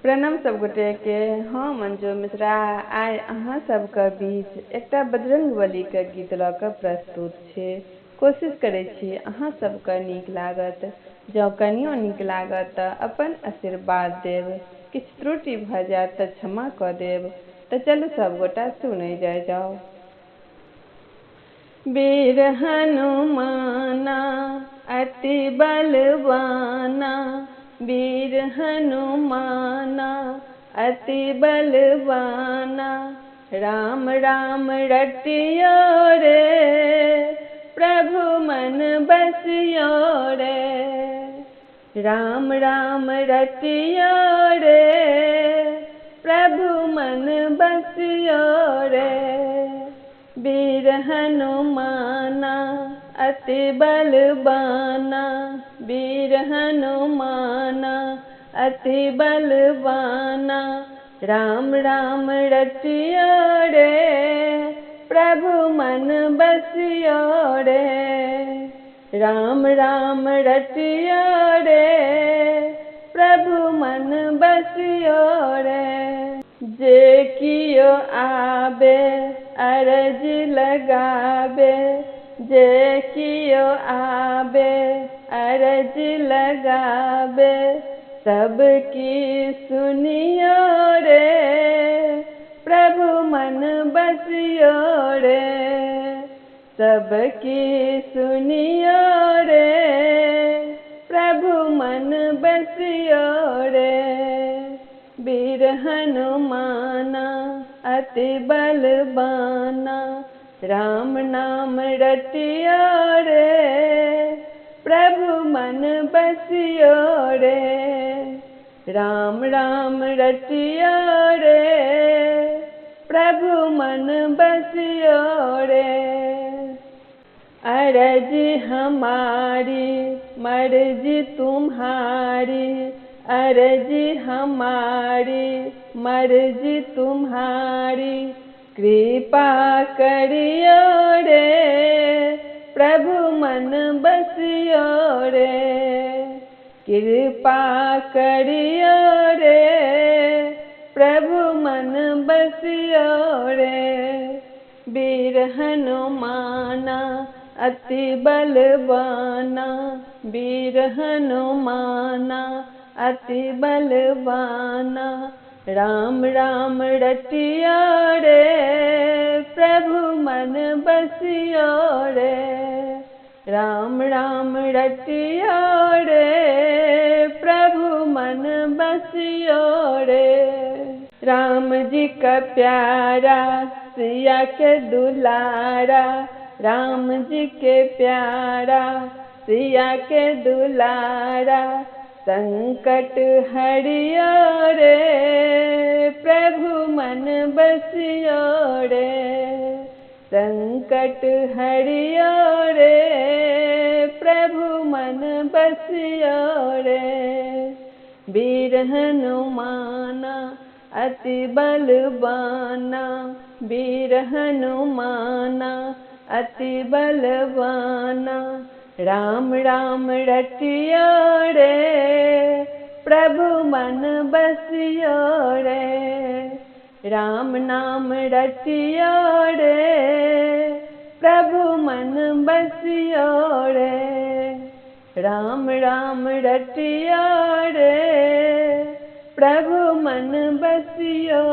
प्रणाम सब गोटे के। हम मंजू मिश्रा आइ अहाँ सबके बीच एकटा बजरंगबलीके गीत लऽ कऽ प्रस्तुत छी। कोशिश करै छी अहाँ सबके नीक लागत। जँ कनियो नीक लागत तऽ अपन आशीर्वाद देब, किछु त्रुटि भऽ जायत तऽ क्षमा कऽ देब। तऽ चलू सब गोटा सुनै जाओ। वीर हनुमाना अति बलवाना, वीर हनुमाना अति बलवाना, राम राम रटियो रे प्रभु मन बसियो रे। राम राम रटियो रे प्रभु मन बसियो रे। वीर हनुमाना अति बलवाना, वीर हनुमाना अति बलवाना, राम राम रटियो रे प्रभु मन बसियो रे। राम राम रटियो रे प्रभु मन बसियो रे। जे कियो आबे अरज लगाबे, जे कियो आबे अरज लगाबे, सबकी सुनियो रे प्रभु मन बसियो रे। सबकी सुनियो रे प्रभु मन बसियो रे। वीर हनुमाना अति बलवाना, राम नाम रटियो रे प्रभु मन बसियो रे। राम राम रटियो रे प्रभु मन बसियो रे। अरज हमारी मर्जी तुम्हारी, अरज हमारी मर्जी तुम्हारी, कृपा करियो रे प्रभु मन बसियो रे। कृपा करियो रे प्रभु मन बसियो रे। वीर हनुमाना अति बलवाना, वीर हनुमाना अति बलवाना, राम राम रटियो रे प्रभु मन बसियो रे। राम राम रटियो रे प्रभु मन बसियो रे। राम जी का प्यारा सिया के दुलारा, राम जी के प्यारा सिया के दुलारा, संकट हरियो रे प्रभु मन बसियो रे। संकट हरियो रे प्रभु मन बसियो रे। वीर हनुमाना अति बलवाना, वीर हनुमाना अति बलवाना, राम राम रटियो रे प्रभु मन बसियो रे। राम नाम रटियो रे प्रभु मन बसियो रे। राम राम रटियो रे प्रभु मन बसियो